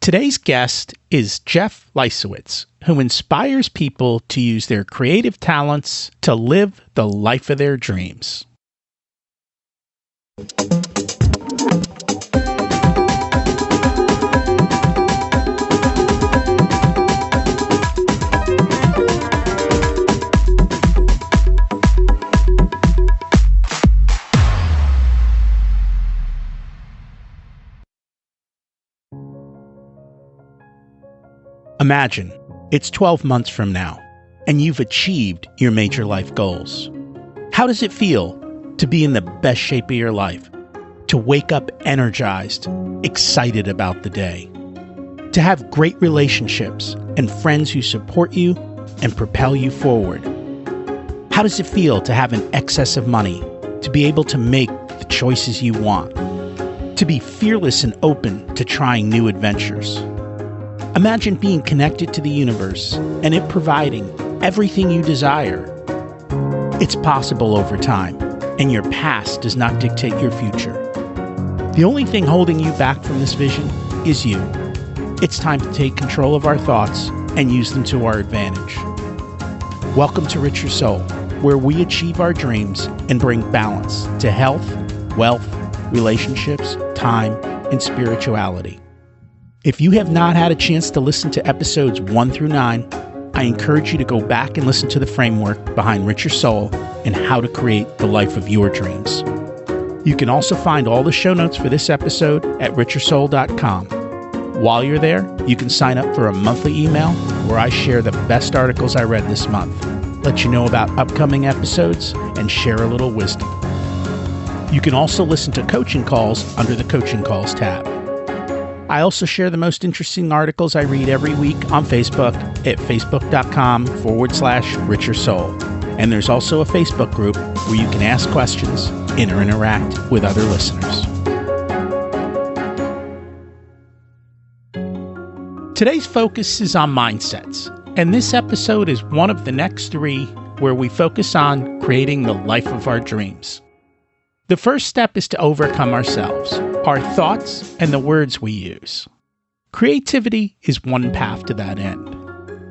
Today's guest is Jeff Leisawitz, who inspires people to use their creative talents to live the life of their dreams. Imagine it's 12 months from now, and you've achieved your major life goals. How does it feel to be in the best shape of your life? To wake up energized, excited about the day? To have great relationships and friends who support you and propel you forward? How does it feel to have an excess of money, to be able to make the choices you want? To be fearless and open to trying new adventures? Imagine being connected to the universe and it providing everything you desire. It's possible over time, and your past does not dictate your future. The only thing holding you back from this vision is you. It's time to take control of our thoughts and use them to our advantage. Welcome to Rich Your Soul, where we achieve our dreams and bring balance to health, wealth, relationships, time, and spirituality. If you have not had a chance to listen to episodes 1 through 9, I encourage you to go back and listen to the framework behind Rich Your Soul and how to create the life of your dreams. You can also find all the show notes for this episode at richyoursoul.com. While you're there, you can sign up for a monthly email where I share the best articles I read this month, let you know about upcoming episodes, and share a little wisdom. You can also listen to coaching calls under the Coaching Calls tab. I also share the most interesting articles I read every week on Facebook at facebook.com/richyoursoul. And there's also a Facebook group where you can ask questions and interact with other listeners. Today's focus is on mindsets, and this episode is one of the next 3 where we focus on creating the life of our dreams. The first step is to overcome ourselves, our thoughts, and the words we use. Creativity is one path to that end.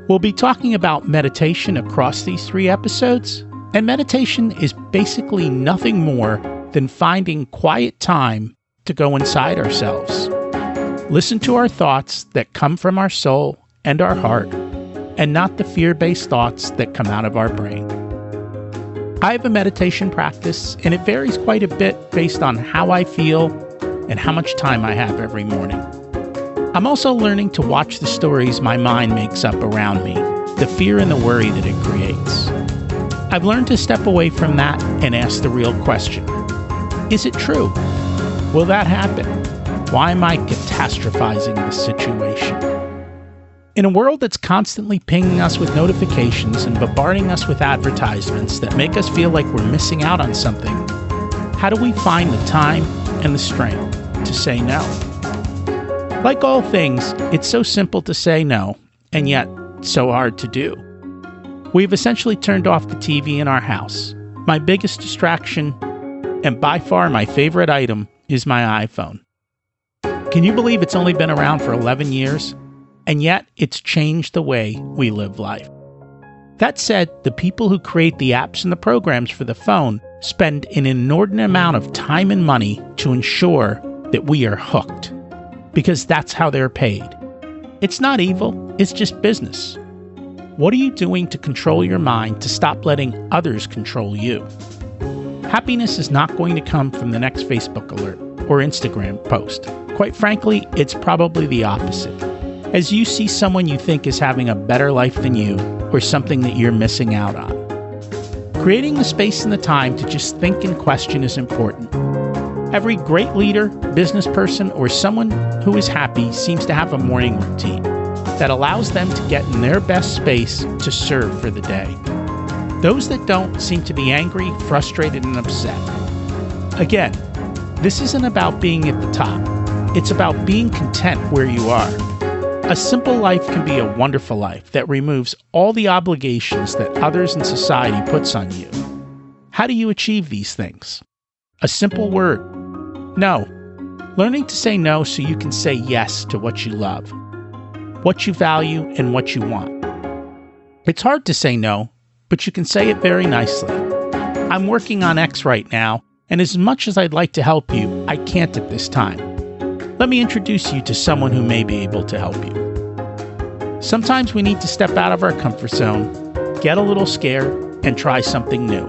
We'll be talking about meditation across these 3 episodes, and meditation is basically nothing more than finding quiet time to go inside ourselves. Listen to our thoughts that come from our soul and our heart, and not the fear-based thoughts that come out of our brain. I have a meditation practice, and it varies quite a bit based on how I feel and how much time I have every morning. I'm also learning to watch the stories my mind makes up around me, the fear and the worry that it creates. I've learned to step away from that and ask the real question. Is it true? Will that happen? Why am I catastrophizing this situation? In a world that's constantly pinging us with notifications and bombarding us with advertisements that make us feel like we're missing out on something, how do we find the time and the strength to say no? Like all things, it's so simple to say no, and yet so hard to do. We've essentially turned off the TV in our house. My biggest distraction, and by far my favorite item, is my iPhone. Can you believe it's only been around for 11 years? And yet, it's changed the way we live life. That said, the people who create the apps and the programs for the phone spend an inordinate amount of time and money to ensure that we are hooked, because that's how they're paid. It's not evil, it's just business. What are you doing to control your mind to stop letting others control you? Happiness is not going to come from the next Facebook alert or Instagram post. Quite frankly, it's probably the opposite. As you see someone you think is having a better life than you, or something that you're missing out on. Creating the space and the time to just think and question is important. Every great leader, business person, or someone who is happy seems to have a morning routine that allows them to get in their best space to serve for the day. Those that don't seem to be angry, frustrated, and upset. Again, this isn't about being at the top. It's about being content where you are. A simple life can be a wonderful life that removes all the obligations that others in society puts on you. How do you achieve these things? A simple word: no. Learning to say no so you can say yes to what you love. what you value, and what you want. It's hard to say no, but you can say it very nicely. I'm working on X right now, and as much as I'd like to help you, I can't at this time. Let me introduce you to someone who may be able to help you. Sometimes we need to step out of our comfort zone, get a little scared, and try something new.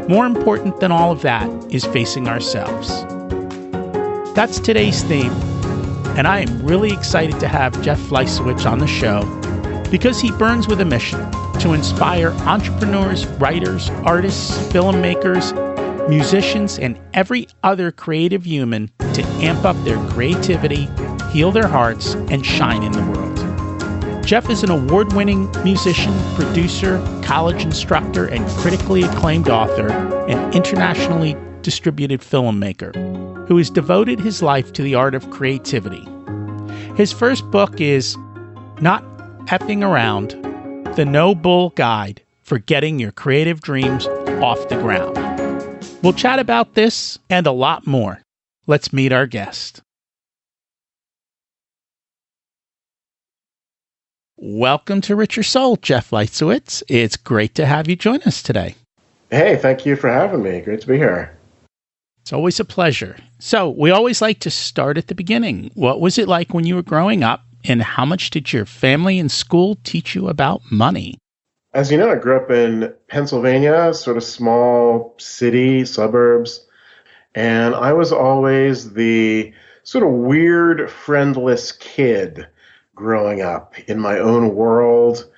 More important than all of that is facing ourselves. That's today's theme, and I am really excited to have Jeff Leisawitz on the show because he burns with a mission to inspire entrepreneurs, writers, artists, filmmakers, musicians, and every other creative human to amp up their creativity, heal their hearts, and shine in the world. Jeff is an award-winning musician, producer, college instructor, and critically acclaimed author and internationally distributed filmmaker who has devoted his life to the art of creativity. His first book is Not Effing Around, the No Bull Guide for Getting Your Creative Dreams Off the Ground. We'll chat about this and a lot more. Let's meet our guest. Welcome to Richer Soul, Jeff Leisawitz. It's great to have you join us today. Hey, thank you for having me. Great to be here. It's always a pleasure. So we always like to start at the beginning. What was it like when you were growing up, and how much did your family and school teach you about money? As you know, I grew up in Pennsylvania, sort of small city, suburbs, and I was always the sort of weird, friendless kid growing up in my own world,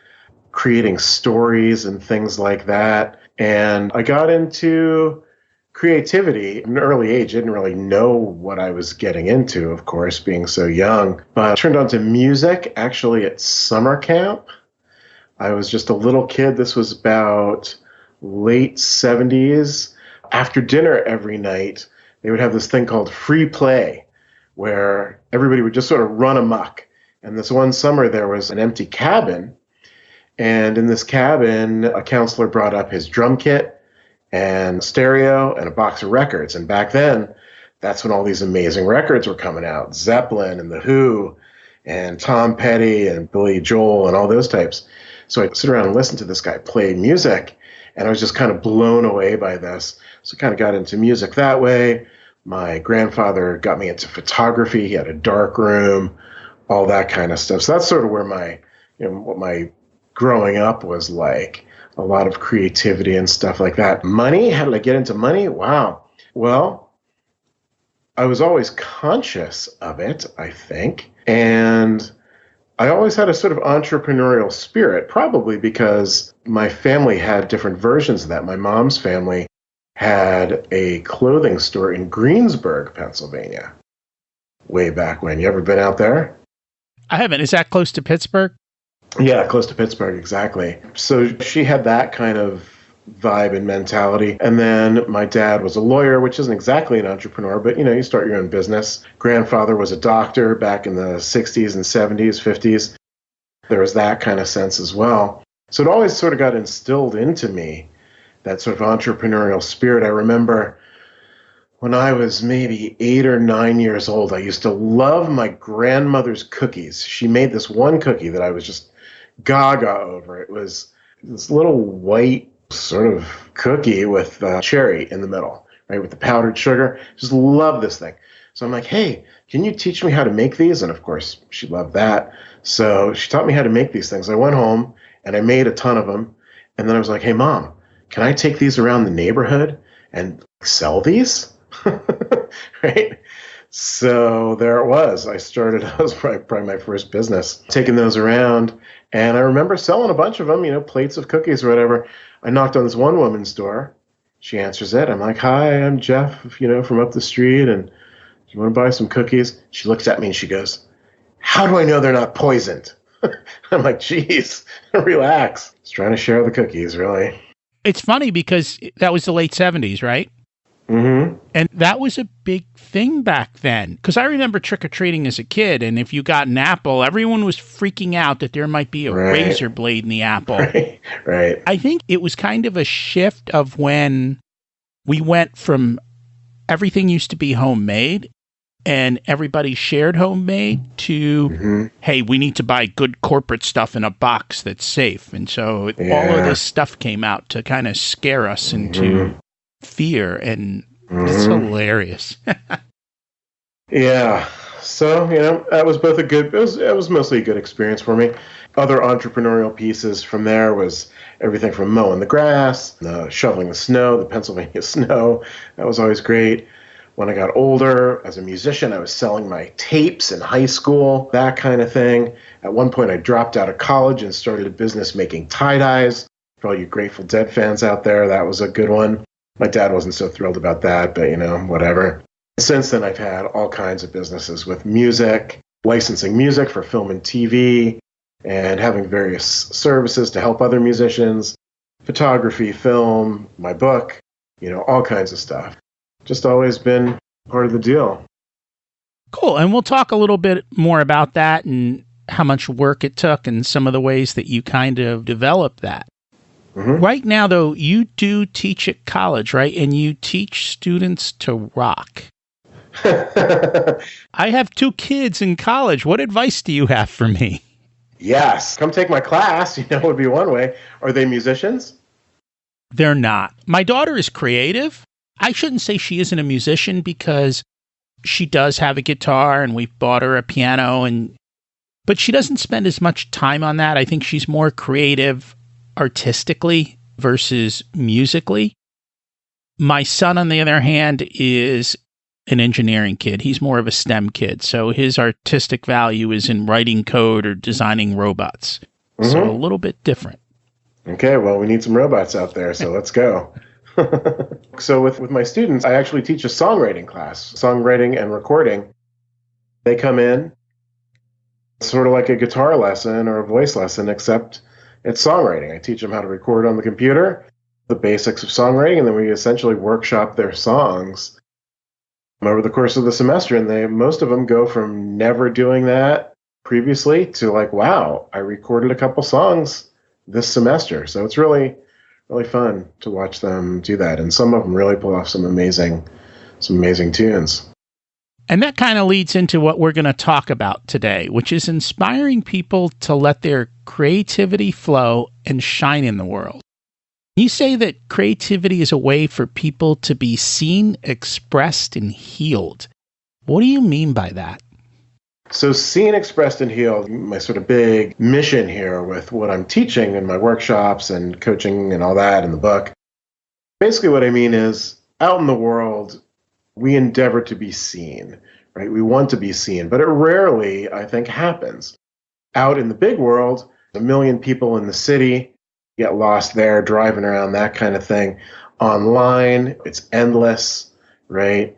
creating stories and things like that. And I got into creativity at an early age. I didn't really know what I was getting into, of course, being so young. But I turned on to music actually at summer camp. I was just a little kid. This was about late 70s. After dinner every night, they would have this thing called free play, where everybody would just sort of run amok. And this one summer, there was an empty cabin. And in this cabin, a counselor brought up his drum kit and stereo and a box of records. And back then, that's when all these amazing records were coming out. Zeppelin and The Who and Tom Petty and Billy Joel and all those types. So I'd sit around and listen to this guy play music, and I was just kind of blown away by this. So I kind of got into music that way. My grandfather got me into photography. He had a dark room, all that kind of stuff. So that's sort of where what my growing up was like. A lot of creativity and stuff like that. Money? How did I get into money? Wow. Well, I was always conscious of it, I think. And I always had a sort of entrepreneurial spirit, probably because my family had different versions of that. My mom's family had a clothing store in Greensburg, Pennsylvania, way back when. You ever been out there? I haven't. Is that close to Pittsburgh? Yeah, close to Pittsburgh, exactly. So she had that kind of vibe and mentality. And then my dad was a lawyer, which isn't exactly an entrepreneur, but you start your own business. Grandfather was a doctor back in the 60s and 70s, 50s. There was that kind of sense as well. So it always sort of got instilled into me, that sort of entrepreneurial spirit. I remember when I was maybe 8 or 9 years old, I used to love my grandmother's cookies. She made this one cookie that I was just gaga over. It was this little white sort of cookie with cherry in the middle, right, with the powdered sugar. Just love this thing. So I'm like, hey, can you teach me how to make these? And of course, she loved that. So she taught me how to make these things. I went home and I made a ton of them. And then I was like, hey, Mom, can I take these around the neighborhood and sell these? Right? So there it was. That was probably my first business, taking those around. And I remember selling a bunch of them, plates of cookies or whatever. I knocked on this one woman's door. She answers it. I'm like, hi, I'm Jeff, from up the street. And do you want to buy some cookies? She looks at me and she goes, how do I know they're not poisoned? I'm like, geez, relax. Just trying to share the cookies, really. It's funny because that was the late 70s, right? Mm-hmm. And that was a big thing back then. Because I remember trick-or-treating as a kid, and if you got an apple, everyone was freaking out that there might be a razor blade in the apple. Right. I think it was kind of a shift of when we went from everything used to be homemade, and everybody shared homemade to, hey, we need to buy good corporate stuff in a box that's safe. And so all of this stuff came out to kind of scare us into fear, and it's hilarious. Yeah. So, that was both it was mostly a good experience for me. Other entrepreneurial pieces from there was everything from mowing the grass, shoveling the snow, the Pennsylvania snow. That was always great. When I got older, as a musician, I was selling my tapes in high school, that kind of thing. At one point, I dropped out of college and started a business making tie-dyes. For all you Grateful Dead fans out there, that was a good one. My dad wasn't so thrilled about that, but, whatever. Since then, I've had all kinds of businesses with music, licensing music for film and TV, and having various services to help other musicians, photography, film, my book, all kinds of stuff. Just always been part of the deal. Cool. And we'll talk a little bit more about that and how much work it took and some of the ways that you kind of developed that. Right now, though, you do teach at college, right? And you teach students to rock. I have 2 kids in college. What advice do you have for me? Yes. Come take my class, would be one way. Are they musicians? They're not. My daughter is creative. I shouldn't say she isn't a musician because she does have a guitar and we've bought her a piano, but she doesn't spend as much time on that. I think she's more creative artistically versus musically. My son, on the other hand, is an engineering kid. He's more of a STEM kid. So his artistic value is in writing code or designing robots. So a little bit different. Okay, well, we need some robots out there, so let's go. So with my students, I actually teach a songwriting class, songwriting and recording. They come in sort of like a guitar lesson or a voice lesson, except it's songwriting. I teach them how to record on the computer, the basics of songwriting, and then we essentially workshop their songs over the course of the semester. And most of them go from never doing that previously to like, wow, I recorded a couple songs this semester. So it's really fun to watch them do that. And some of them really pull off some amazing tunes. And that kind of leads into what we're going to talk about today, which is inspiring people to let their creativity flow and shine in the world. You say that creativity is a way for people to be seen, expressed, and healed. What do you mean by that? So seen, expressed, and healed, my sort of big mission here with what I'm teaching in my workshops and coaching and all that in the book. Basically what I mean is out in the world, we endeavor to be seen, right? We want to be seen, but it rarely, I think, happens. Out in the big world, 1 million people in the city get lost there, driving around, that kind of thing. Online, it's endless, right?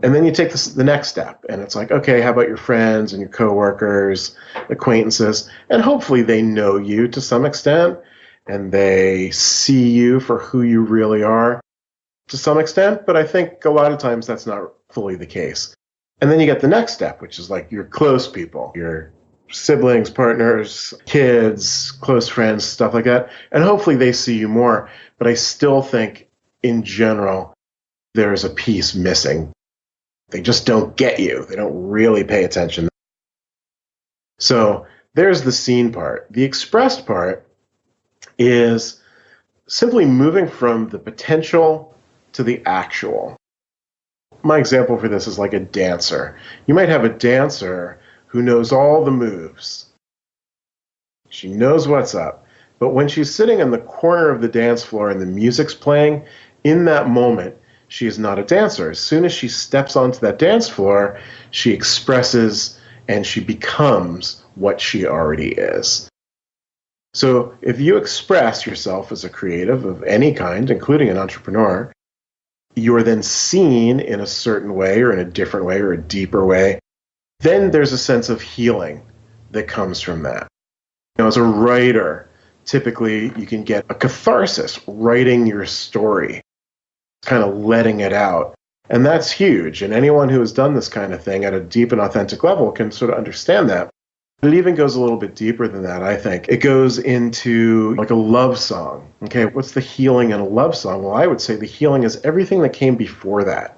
And then you take the next step, and it's like, okay, how about your friends and your coworkers, acquaintances? And hopefully they know you to some extent, and they see you for who you really are to some extent. But I think a lot of times that's not fully the case. And then you get the next step, which is like your close people, your siblings, partners, kids, close friends, stuff like that. And hopefully they see you more. But I still think, in general, there is a piece missing. They just don't get you. They don't really pay attention. So there's the seen part. The expressed part is simply moving from the potential to the actual. My example for this is like a dancer. You might have a dancer who knows all the moves. She knows what's up. But when she's sitting in the corner of the dance floor and the music's playing, in that moment, she is not a dancer. As soon as she steps onto that dance floor, she expresses and she becomes what she already is. So if you express yourself as a creative of any kind, including an entrepreneur, you're then seen in a certain way or in a different way or a deeper way. Then there's a sense of healing that comes from that. As a writer, typically you can get a catharsis writing your story, kind of letting it out. And that's huge. And anyone who has done this kind of thing at a deep and authentic level can sort of understand that. It even goes a little bit deeper than that, I think. It goes into like a love song. Okay, what's the healing in a love song? Well, I would say the healing is everything that came before that.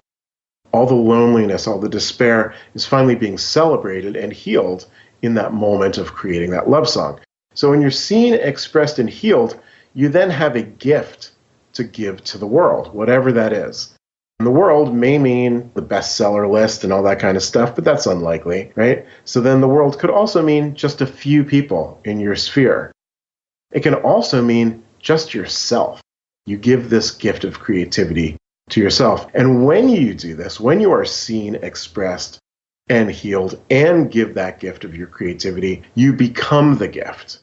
all the loneliness, all the despair is finally being celebrated and healed in that moment of creating that love song. So when you're seen, expressed, and healed, you then have a gift to give to the world, whatever that is. And the world may mean the bestseller list and all that kind of stuff, but that's unlikely, right? So then the world could also mean just a few people in your sphere. It can also mean just yourself. You give this gift of creativity to yourself. And when you do this, when you are seen, expressed, and healed, and give that gift of your creativity, you become the gift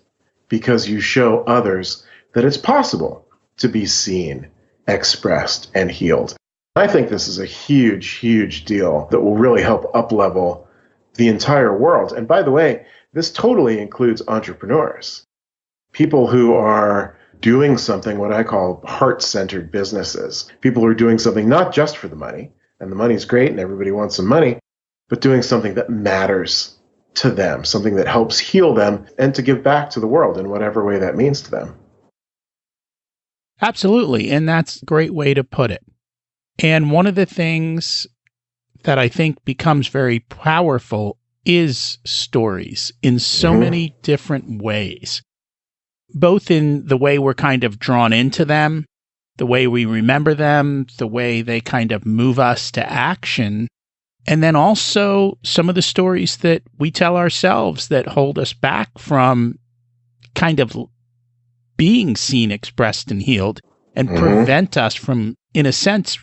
because you show others that it's possible to be seen, expressed, and healed. I think this is a huge, huge deal that will really help up-level the entire world. And by the way, this totally includes entrepreneurs, people who are doing something, what I call heart-centered businesses, people who are doing something not just for the money, and the money's great and everybody wants some money, but doing something that matters to them, something that helps heal them and to give back to the world in whatever way that means to them. Absolutely. And that's a great way to put it. And one of the things that I think becomes very powerful is stories in so many different ways, both in the way we're kind of drawn into them, the way we remember them, the way they kind of move us to action, and then also some of the stories that we tell ourselves that hold us back from kind of being seen, expressed, and healed, and prevent us from, in a sense,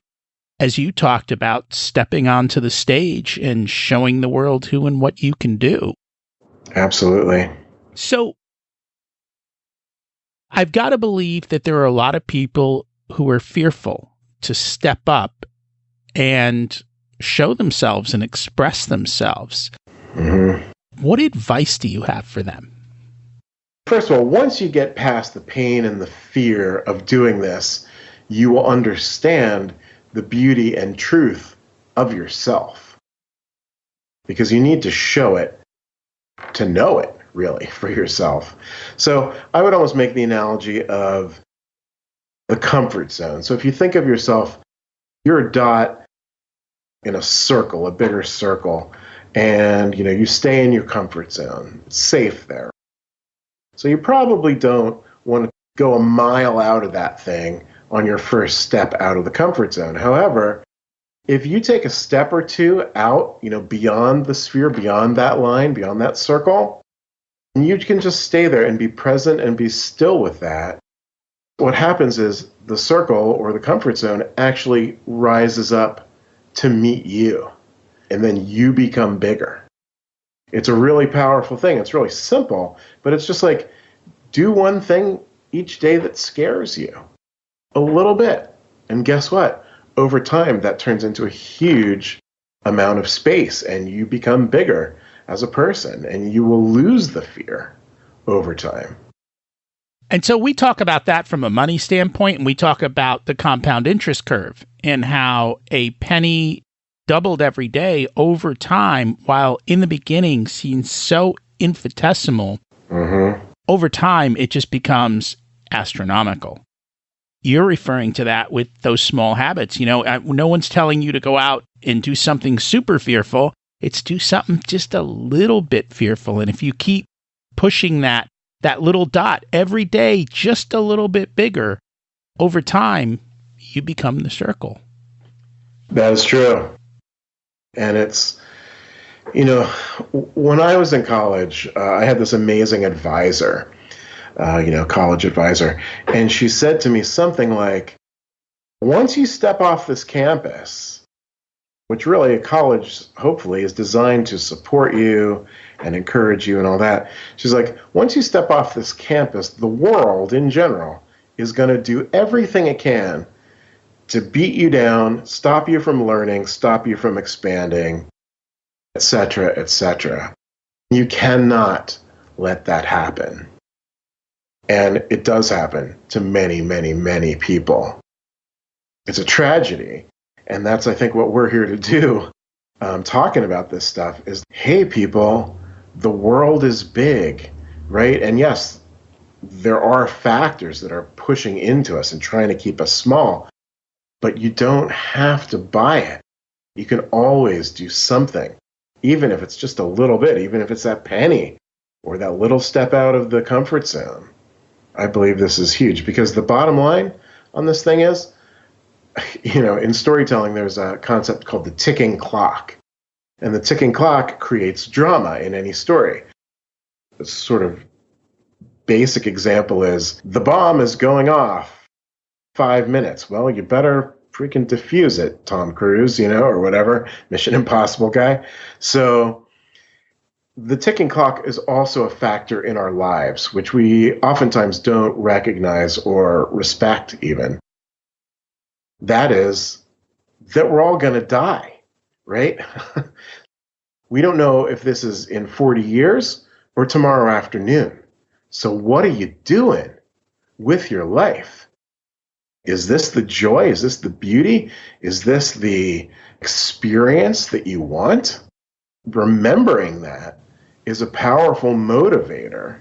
as you talked about, stepping onto the stage and showing the world who and what you can do. Absolutely. So I've got to believe that there are a lot of people who are fearful to step up and show themselves and express themselves. What advice do you have for them? First of all, once you get past the pain and the fear of doing this, you will understand the beauty and truth of yourself. Because you need to show it to know it, really, for yourself. So I would almost make the analogy of the comfort zone. So if you think of yourself, you're a dot in a circle, a bigger circle, and you stay in your comfort zone. It's safe there. So you probably don't want to go a mile out of that thing on your first step out of the comfort zone. However, if you take a step or two out, beyond the sphere, beyond that line, beyond that circle, and you can just stay there and be present and be still with that, what happens is the circle or the comfort zone actually rises up to meet you, and then you become bigger. It's a really powerful thing. It's really simple, but it's just like, do one thing each day that scares you a little bit. And guess what? Over time, that turns into a huge amount of space, and you become bigger as a person, and you will lose the fear over time. And so we talk about that from a money standpoint, and we talk about the compound interest curve and how a penny doubled every day over time, while in the beginning seems so infinitesimal. Over time, it just becomes astronomical. You're referring to that with those small habits. No one's telling you to go out and do something super fearful. It's do something just a little bit fearful. And if you keep pushing that little dot every day, just a little bit bigger, over time, you become the circle. That is true. And it's, when I was in college, I had this amazing advisor, college advisor, and she said to me something like, once you step off this campus, which really a college hopefully is designed to support you and encourage you and all that, she's like, once you step off this campus, the world in general is going to do everything it can to beat you down, stop you from learning, stop you from expanding, etc., etc. You cannot let that happen. And it does happen to many, many, many people. It's a tragedy. And that's, I think, what we're here to do, talking about this stuff, is, hey, people, the world is big, right? And yes, there are factors that are pushing into us and trying to keep us small, but you don't have to buy it. You can always do something, even if it's just a little bit, even if it's that penny or that little step out of the comfort zone. I believe this is huge because the bottom line on this thing is, in storytelling, there's a concept called the ticking clock. And the ticking clock creates drama in any story. A sort of basic example is the bomb is going off 5 minutes. Well, you better freaking defuse it, Tom Cruise, or whatever, Mission Impossible guy. So the ticking clock is also a factor in our lives, which we oftentimes don't recognize or respect even. That is that we're all going to die, right? We don't know if this is in 40 years or tomorrow afternoon. So what are you doing with your life? Is this the joy? Is this the beauty? Is this the experience that you want? Remembering that is a powerful motivator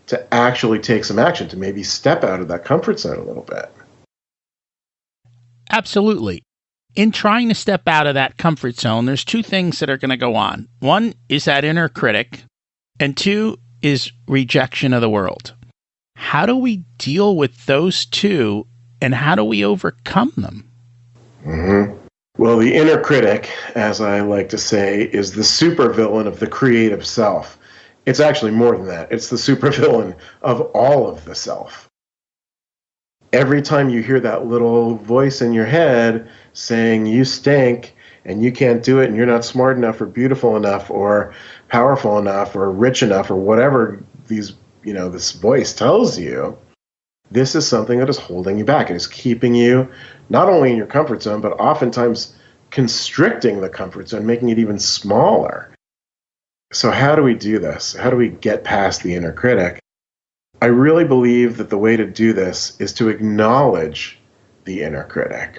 to actually take some action, to maybe step out of that comfort zone a little bit. Absolutely. In trying to step out of that comfort zone, there's two things that are going to go on. One is that inner critic, and two is rejection of the world. How do we deal with those two, and how do we overcome them? Mm-hmm. Well, the inner critic, as I like to say, is the supervillain of the creative self. It's actually more than that. It's the supervillain of all of the self. Every time you hear that little voice in your head saying you stink and you can't do it and you're not smart enough or beautiful enough or powerful enough or rich enough or whatever this voice tells you, this is something that is holding you back. It is keeping you not only in your comfort zone, but oftentimes constricting the comfort zone, making it even smaller. So how do we do this? How do we get past the inner critic? I really believe that the way to do this is to acknowledge the inner critic.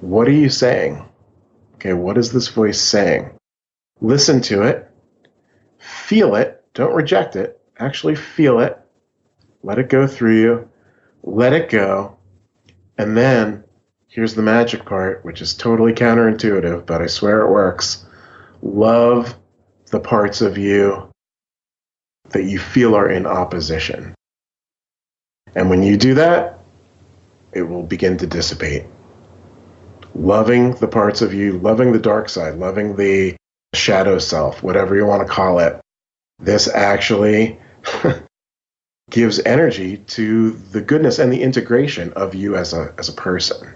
What are you saying? Okay, what is this voice saying? Listen to it. Feel it. Don't reject it. Actually feel it. Let it go through you. Let it go. And then, here's the magic part, which is totally counterintuitive, but I swear it works. Love the parts of you that you feel are in opposition. And when you do that, it will begin to dissipate. Loving the parts of you, loving the dark side, loving the shadow self, whatever you want to call it, this actually gives energy to the goodness and the integration of you as a person.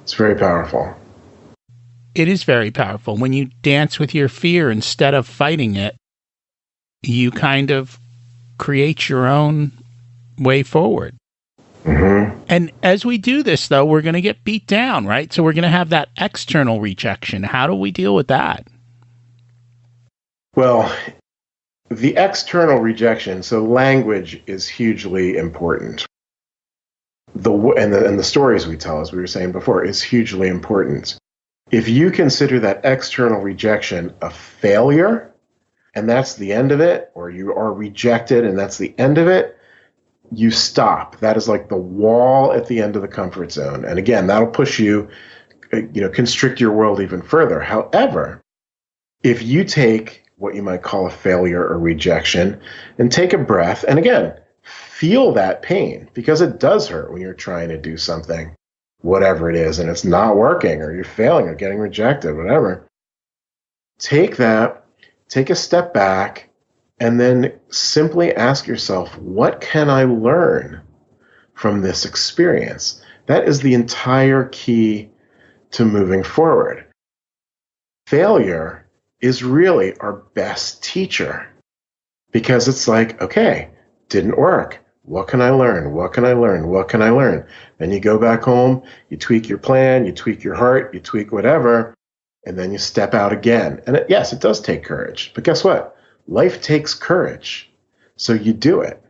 It's very powerful. It is very powerful. When you dance with your fear instead of fighting it, you kind of create your own way forward. Mm-hmm. And as we do this, though, we're going to get beat down, right? So we're going to have that external rejection. How do we deal with that? Well, the external rejection, so language is hugely important. And the stories we tell, as we were saying before, is hugely important. If you consider that external rejection a failure, and that's the end of it, or you are rejected and that's the end of it, you stop. That is like the wall at the end of the comfort zone. And again, that'll push you, constrict your world even further. However, if you take what you might call a failure or rejection and take a breath, and again, feel that pain, because it does hurt when you're trying to do something, whatever it is, and it's not working, or you're failing, or getting rejected, whatever. Take that, take a step back, and then simply ask yourself, what can I learn from this experience? That is the entire key to moving forward. Failure is really our best teacher, because it's like, okay, didn't work. What can I learn? What can I learn? What can I learn? Then you go back home, you tweak your plan, you tweak your heart, you tweak whatever, and then you step out again. And yes, it does take courage, but guess what? Life takes courage. So you do it.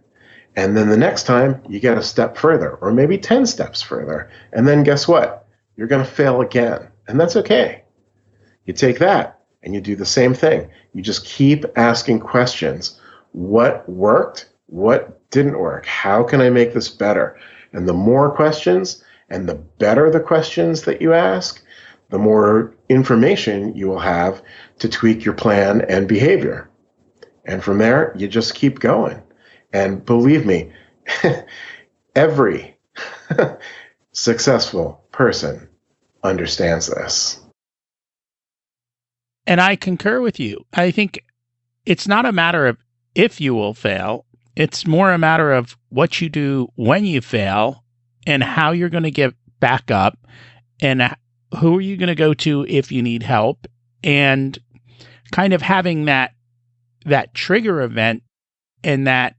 And then the next time you get a step further, or maybe 10 steps further. And then guess what? You're going to fail again. And that's okay. You take that and you do the same thing. You just keep asking questions. What worked? What didn't work? How can I make this better? And the more questions and the better the questions that you ask, the more information you will have to tweak your plan and behavior. And from there, you just keep going. And believe me, every successful person understands this. And I concur with you. I think it's not a matter of if you will fail. It's more a matter of what you do when you fail and how you're going to get back up and who are you going to go to if you need help, and kind of having that trigger event and that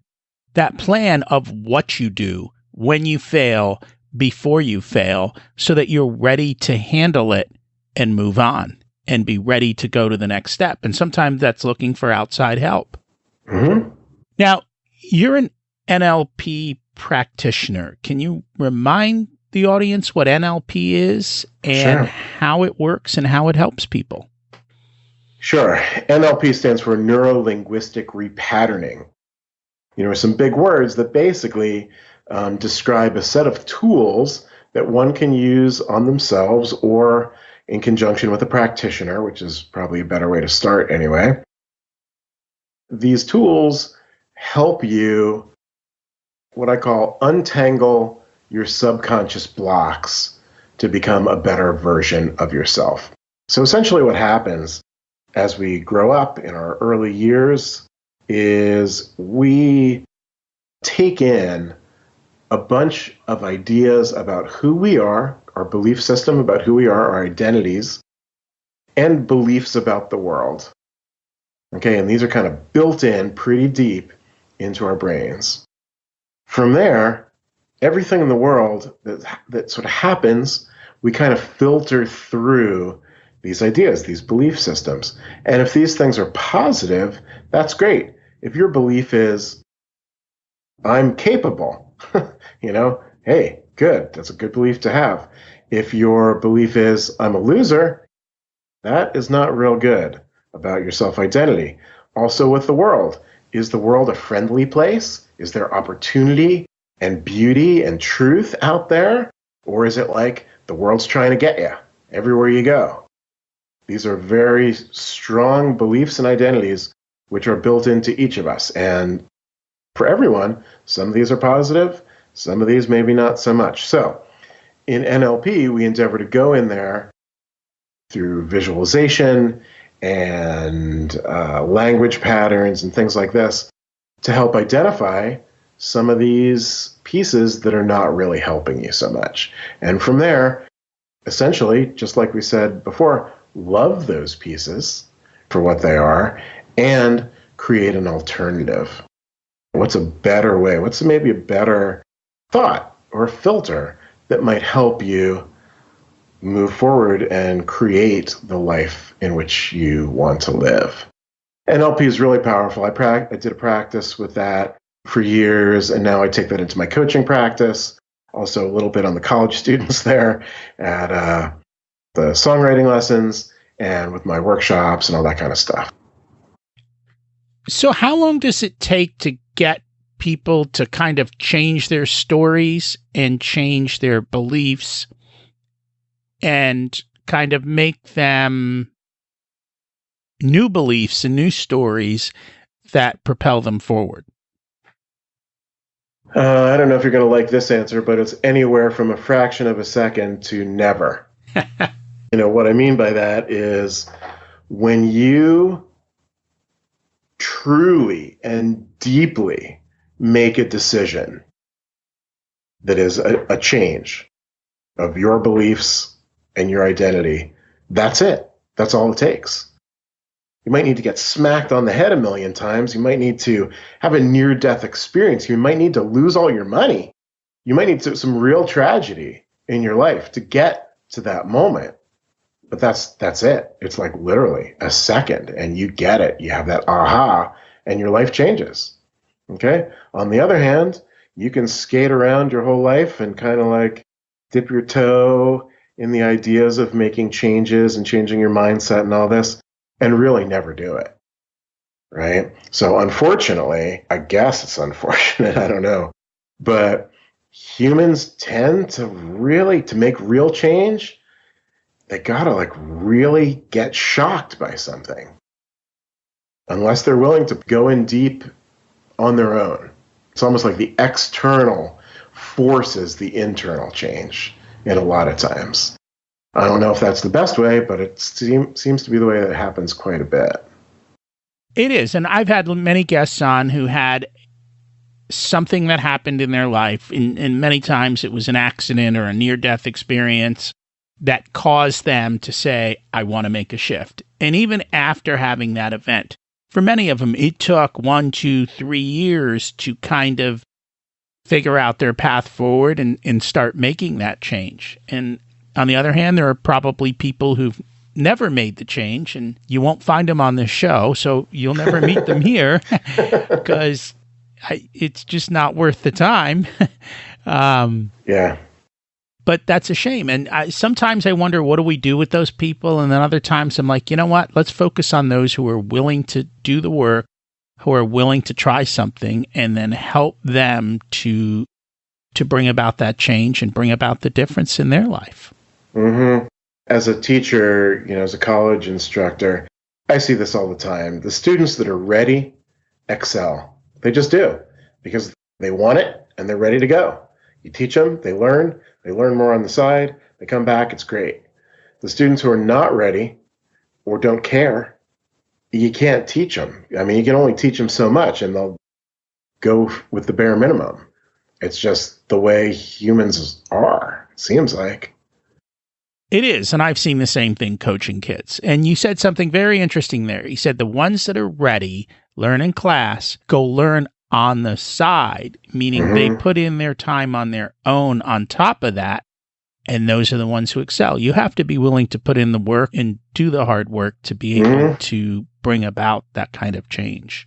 plan of what you do when you fail before you fail, so that you're ready to handle it and move on and be ready to go to the next step. And sometimes that's looking for outside help. Mm-hmm. Now, you're an NLP practitioner. Can you remind the audience what NLP is and how it works and how it helps people? Sure. NLP stands for neuro-linguistic repatterning. Some big words that basically describe a set of tools that one can use on themselves or in conjunction with a practitioner, which is probably a better way to start anyway. These tools help you, what I call, untangle your subconscious blocks to become a better version of yourself. So essentially what happens as we grow up in our early years is we take in a bunch of ideas about who we are, our belief system about who we are, our identities, and beliefs about the world. Okay, and these are kind of built in pretty deep into our brains. From there, everything in the world that sort of happens, we kind of filter through these ideas, these belief systems. And if these things are positive, that's great. If your belief is, I'm capable, hey, good. That's a good belief to have. If your belief is, I'm a loser, that is not real good about your self-identity. Also with the world, is the world a friendly place? Is there opportunity and beauty and truth out there? Or is it like the world's trying to get you everywhere you go? These are very strong beliefs and identities which are built into each of us. And for everyone, some of these are positive, some of these maybe not so much. So in NLP, we endeavor to go in there through visualization and language patterns and things like this to help identify some of these pieces that are not really helping you so much. And from there, essentially, just like we said before, love those pieces for what they are and create an alternative. What's a better way? What's maybe a better thought or filter that might help you move forward and create the life in which you want to live? NLP is really powerful. I did a practice with that for years, and now I take that into my coaching practice. Also a little bit on the college students there at the songwriting lessons and with my workshops and all that kind of stuff. So how long does it take to get people to kind of change their stories and change their beliefs and kind of make them new beliefs and new stories that propel them forward? I don't know if you're going to like this answer, but it's anywhere from a fraction of a second to never. What I mean by that is when you truly and deeply make a decision that is a change of your beliefs and your identity, that's it. That's all it takes. You might need to get smacked on the head a million times. You might need to have a near-death experience. You might need to lose all your money. You might need some real tragedy in your life to get to that moment. But that's it. It's like literally a second, and you get it. You have that aha, and your life changes. Okay? On the other hand, you can skate around your whole life and kind of like dip your toe in the ideas of making changes and changing your mindset and all this, and really never do it, right? So unfortunately, I guess it's unfortunate, I don't know, but humans tend to make real change. they gotta like really get shocked by something, unless they're willing to go in deep on their own. It's almost like the external forces the internal change in a lot of times. I don't know if that's the best way, but it seems to be the way that it happens quite a bit. It is. And I've had many guests on who had something that happened in their life, and many times it was an accident or a near-death experience that caused them to say, I want to make a shift. And even after having that event, for many of them, it took 1, 2, 3 years to kind of figure out their path forward and start making that change. And on the other hand, there are probably people who've never made the change, and you won't find them on this show, so you'll never meet them here because it's just not worth the time. Yeah. But that's a shame. And sometimes I wonder, what do we do with those people? And then other times I'm like, you know what? Let's focus on those who are willing to do the work, who are willing to try something, and then help them to bring about that change and bring about the difference in their life. Mm-hmm. As a teacher, as a college instructor, I see this all the time. The students that are ready excel. They just do, because they want it and they're ready to go. You teach them, they learn more on the side, they come back, it's great. The students who are not ready or don't care, you can't teach them. I mean, you can only teach them so much, and they'll go with the bare minimum. It's just the way humans are, it seems like. It is, and I've seen the same thing coaching kids. And you said something very interesting there. You said the ones that are ready, learn in class, go learn on the side, meaning they put in their time on their own on top of that, and those are the ones who excel. You have to be willing to put in the work and do the hard work to be able to bring about that kind of change.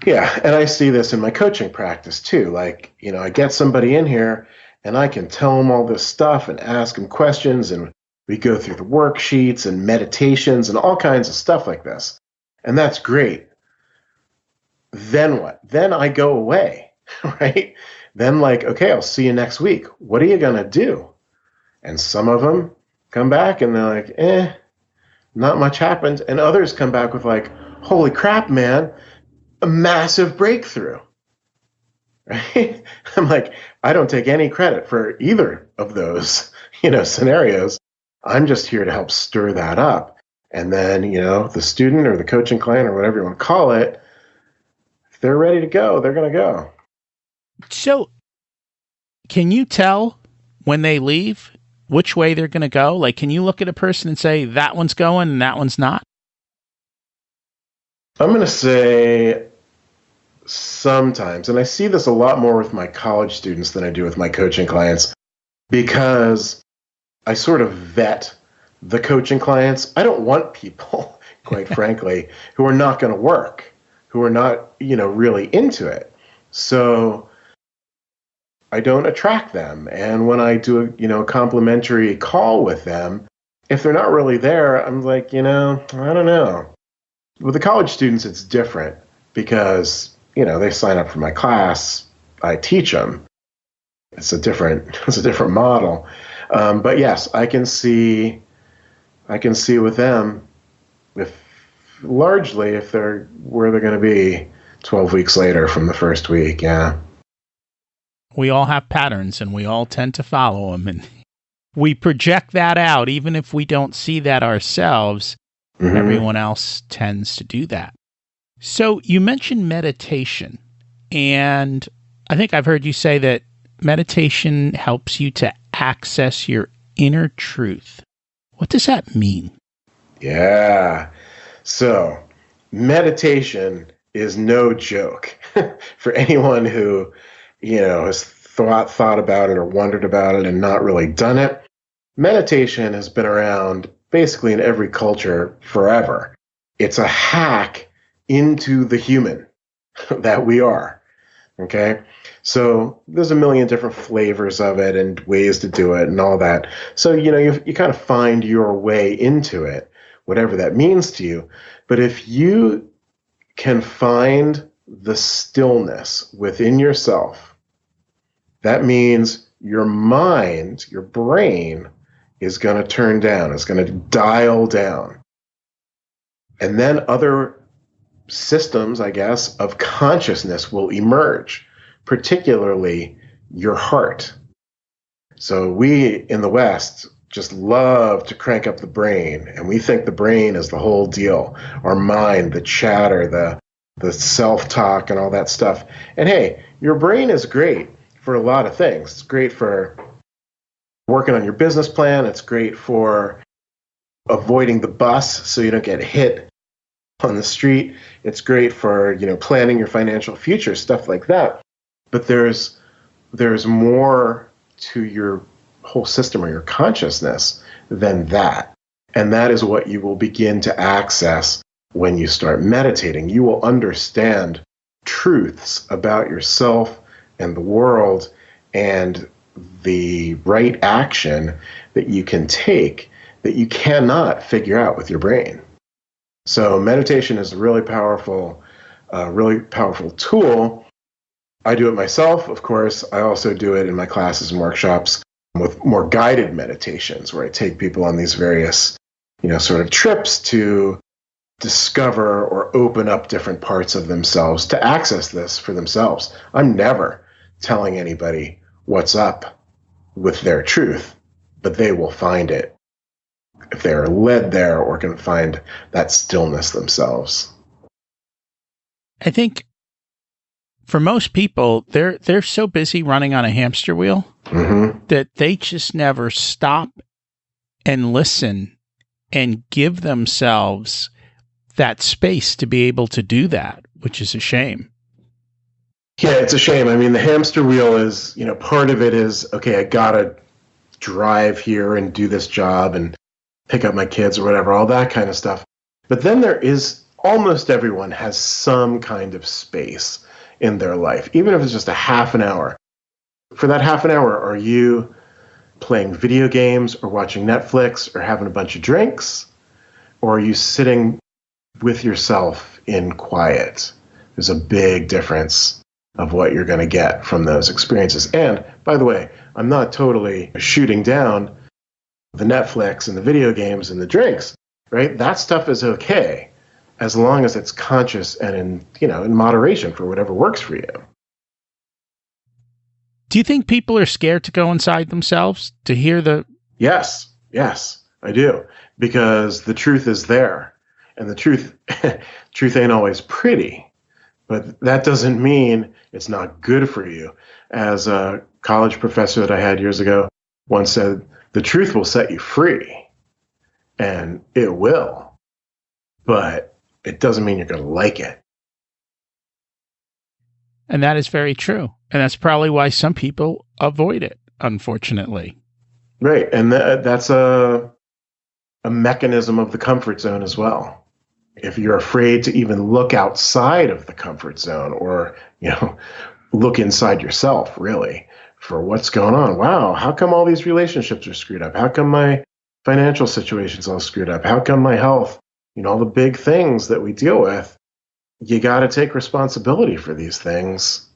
Yeah, and I see this in my coaching practice too. Like, I get somebody in here and I can tell them all this stuff and ask them questions, and we go through the worksheets and meditations and all kinds of stuff like this. And that's great. Then what? Then I go away, right? Then okay, I'll see you next week. What are you going to do? And some of them come back and they're like, not much happened. And others come back with holy crap, man, a massive breakthrough, right? I'm like, I don't take any credit for either of those, scenarios. I'm just here to help stir that up. And then, the student or the coaching client or whatever you want to call it, if they're ready to go, they're going to go. So can you tell when they leave which way they're going to go? Like, can you look at a person and say, that one's going and that one's not? I'm going to say sometimes, and I see this a lot more with my college students than I do with my coaching clients, because I sort of vet the coaching clients. I don't want people, quite frankly, who are not going to work, who are not, really into it. So I don't attract them. And when I do a complimentary call with them, if they're not really there, I'm like, I don't know. With the college students, it's different because, they sign up for my class. I teach them. It's a different model. But yes, I can see with them if they're where they're going to be 12 weeks later from the first week. Yeah. We all have patterns and we all tend to follow them, and we project that out. Even if we don't see that ourselves, everyone else tends to do that. So you mentioned meditation, and I think I've heard you say that meditation helps you to access your inner truth. What does that mean? Yeah. So meditation is no joke for anyone who, has thought about it or wondered about it and not really done it. Meditation has been around basically in every culture forever. It's a hack into the human that we are. Okay. So there's a million different flavors of it and ways to do it and all that. So, you kind of find your way into it, whatever that means to you. But if you can find the stillness within yourself, that means your mind, your brain, is going to turn down, is going to dial down. And then other systems, I guess, of consciousness will emerge, particularly your heart. So we in the West just love to crank up the brain, and we think the brain is the whole deal. Our mind, the chatter, the self-talk and all that stuff. And hey, your brain is great for a lot of things. It's great for working on your business plan. It's great for avoiding the bus so you don't get hit on the street. It's great for, planning your financial future, stuff like that. But there's more to your whole system or your consciousness than that. And that is what you will begin to access when you start meditating. You will understand truths about yourself and the world and the right action that you can take that you cannot figure out with your brain. So meditation is a really powerful tool. I do it myself, of course. I also do it in my classes and workshops with more guided meditations where I take people on these various, sort of trips to discover or open up different parts of themselves to access this for themselves. I'm never telling anybody what's up with their truth, but they will find it if they're led there or can find that stillness themselves. I think for most people, they're so busy running on a hamster wheel that they just never stop and listen and give themselves that space to be able to do that, which is a shame. Yeah, it's a shame. I mean, the hamster wheel is, part of it is, okay, I gotta drive here and do this job and pick up my kids or whatever, all that kind of stuff. But then there is, almost everyone has some kind of space in their life, even if it's just a half an hour. For that half an hour, are you playing video games or watching Netflix or having a bunch of drinks? Or are you sitting with yourself in quiet? There's a big difference of what you're going to get from those experiences. And by the way, I'm not totally shooting down the Netflix and the video games and the drinks, right? That stuff is okay as long as it's conscious and in moderation for whatever works for you. Do you think people are scared to go inside themselves to hear the... Yes, I do. Because the truth is there. And the truth ain't always pretty. But that doesn't mean it's not good for you. As a college professor that I had years ago once said, the truth will set you free. And it will. But it doesn't mean you're going to like it. And that is very true. And that's probably why some people avoid it, unfortunately. Right. And that's a mechanism of the comfort zone as well. If you're afraid to even look outside of the comfort zone or, look inside yourself, really, for what's going on. Wow, how come all these relationships are screwed up? How come my financial situation's all screwed up? How come my health? All the big things that we deal with, you got to take responsibility for these things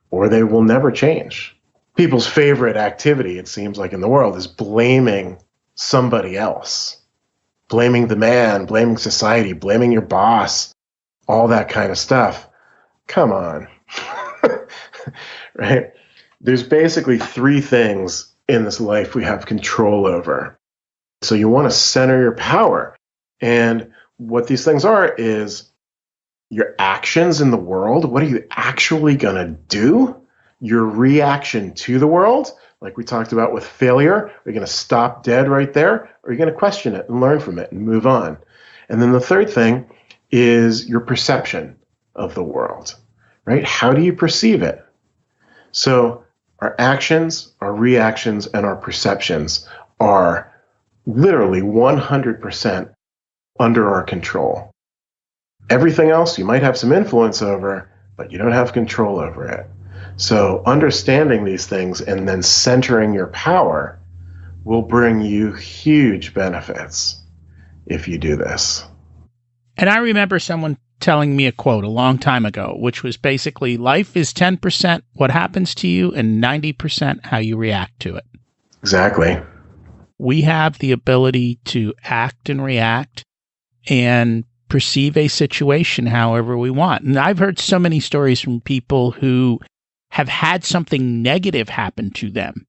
or they will never change. People's favorite activity, it seems like in the world, is blaming somebody else. Blaming the man, blaming society, blaming your boss, all that kind of stuff. Come on. Right? There's basically three things in this life we have control over. So you want to center your power. And what these things are is your actions in the world. What are you actually going to do? Your reaction to the world, like we talked about with failure. Are you going to stop dead right there? Or are you going to question it and learn from it and move on? And then the third thing is your perception of the world, right? How do you perceive it? So our actions, our reactions, and our perceptions are literally 100% under our control. Everything else you might have some influence over, but you don't have control over it. So understanding these things and then centering your power will bring you huge benefits if you do this. And I remember someone telling me a quote a long time ago, which was basically, life is 10% what happens to you and 90% how you react to it. Exactly. we have the ability to act and react and perceive a situation however we want. And I've heard so many stories from people who have had something negative happen to them.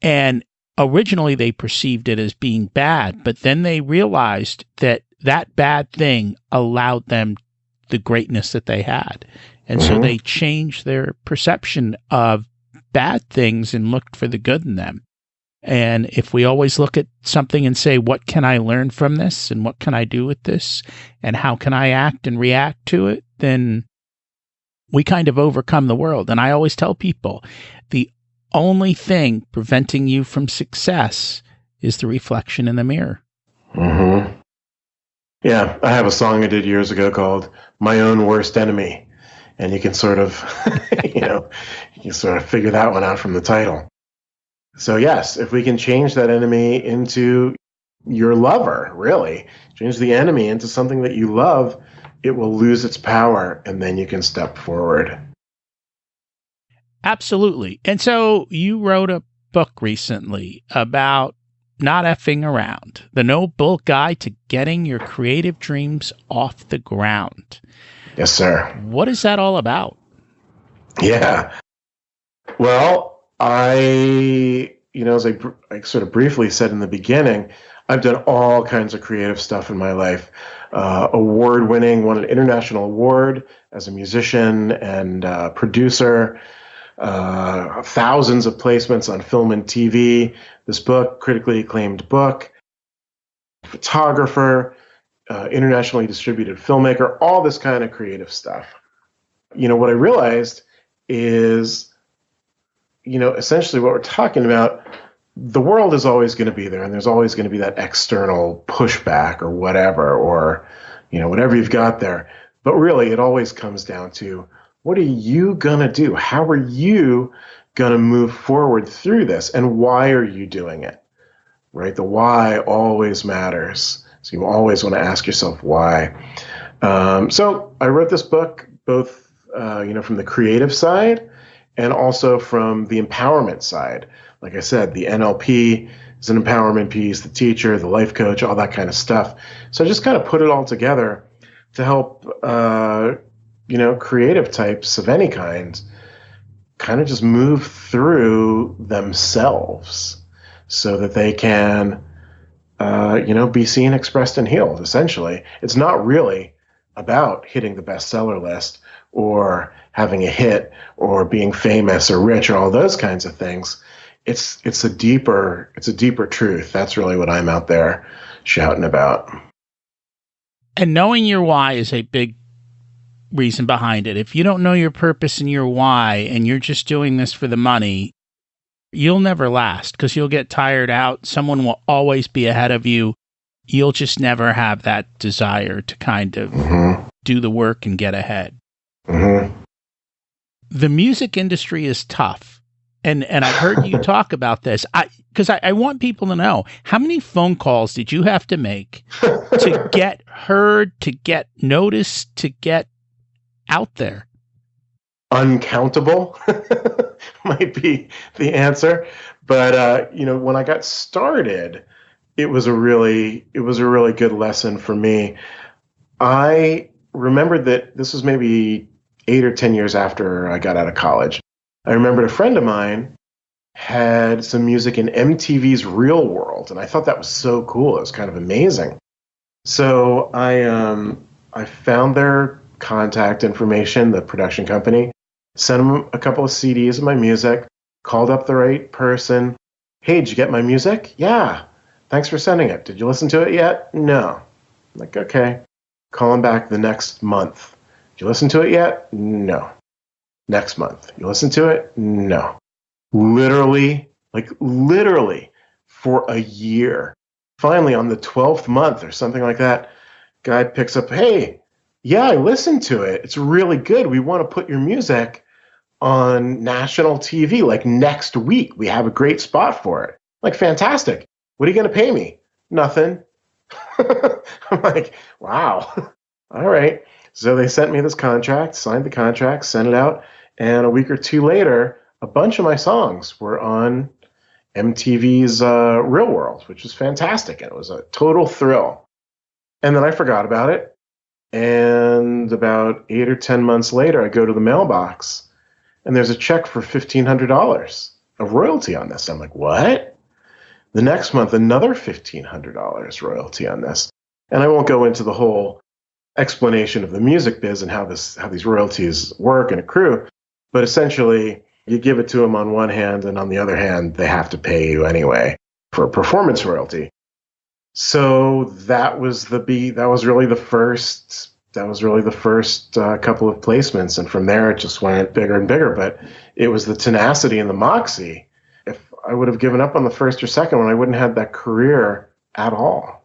And originally they perceived it as being bad, but then they realized that that bad thing allowed them the greatness that they had. And so they changed their perception of bad things and looked for the good in them. And if we always look at something and say, what can I learn from this? And what can I do with this? And how can I act and react to it? Then we kind of overcome the world. And I always tell people, the only thing preventing you from success is the reflection in the mirror. Yeah, I have a song I did years ago called My Own Worst Enemy. And you can sort of, you can sort of figure that one out from the title. So yes, if we can change that enemy into your lover, really, change the enemy into something that you love, it will lose its power, and then you can step forward. Absolutely. And so you wrote a book recently about not effing around, the No Bull Guide to Getting Your Creative Dreams Off the Ground. Yes, sir. What is that all about? Yeah. Well, as I sort of briefly said in the beginning, I've done all kinds of creative stuff in my life. Award-winning, won an international award as a musician and producer. Thousands of placements on film and TV. This book, critically acclaimed book. Photographer, internationally distributed filmmaker, all this kind of creative stuff. What I realized is, essentially what we're talking about, the world is always going to be there, and there's always going to be that external pushback or whatever, or, whatever you've got there. But really, it always comes down to, what are you going to do? How are you going to move forward through this? And why are you doing it? Right? The why always matters. So you always want to ask yourself why. So I wrote this book both, from the creative side and also from the empowerment side. Like I said, the NLP is an empowerment piece, the teacher, the life coach, all that kind of stuff. So I just kind of put it all together to help, creative types of any kind kind of just move through themselves so that they can, be seen, expressed, and healed, essentially. It's not really about hitting the bestseller list or having a hit or being famous or rich or all those kinds of things. It's a deeper truth. That's really what I'm out there shouting about. And knowing your why is a big reason behind it. If you don't know your purpose and your why, and you're just doing this for the money, you'll never last because you'll get tired out. Someone will always be ahead of you. You'll just never have that desire to kind of do the work and get ahead. The music industry is tough. And I've heard you talk about this because I want people to know, how many phone calls did you have to make to get heard, to get noticed, to get out there? Uncountable might be the answer. But, when I got started, it was a really good lesson for me. I remembered that this was maybe 8 or 10 years after I got out of college. I remembered a friend of mine had some music in MTV's Real World, and I thought that was so cool. It was kind of amazing. So I found their contact information, the production company, sent them a couple of CDs of my music, called up the right person. Hey, did you get my music? Yeah. Thanks for sending it. Did you listen to it yet? No. I'm like, okay. Call them back the next month. Did you listen to it yet? No. Next month. You listen to it? No. Literally for a year. Finally, on the 12th month or something like that, guy picks up, hey, yeah, I listened to it. It's really good. We want to put your music on national TV like next week. We have a great spot for it. Like, fantastic. What are you going to pay me? Nothing. I'm like, wow. All right. So they sent me this contract, signed the contract, sent it out. And a week or two later, a bunch of my songs were on MTV's Real World, which was fantastic. And it was a total thrill. And then I forgot about it. And about 8 or 10 months later, I go to the mailbox and there's a check for $1,500 of royalty on this. I'm like, what? The next month, another $1,500 royalty on this. And I won't go into the whole explanation of the music biz and how these royalties work and accrue, but essentially you give it to them on one hand, and on the other hand, they have to pay you anyway for a performance royalty. So that was really the first couple of placements, and from there it just went bigger and bigger. But it was the tenacity and the moxie. If I would have given up on the first or second one, I wouldn't have had that career at all.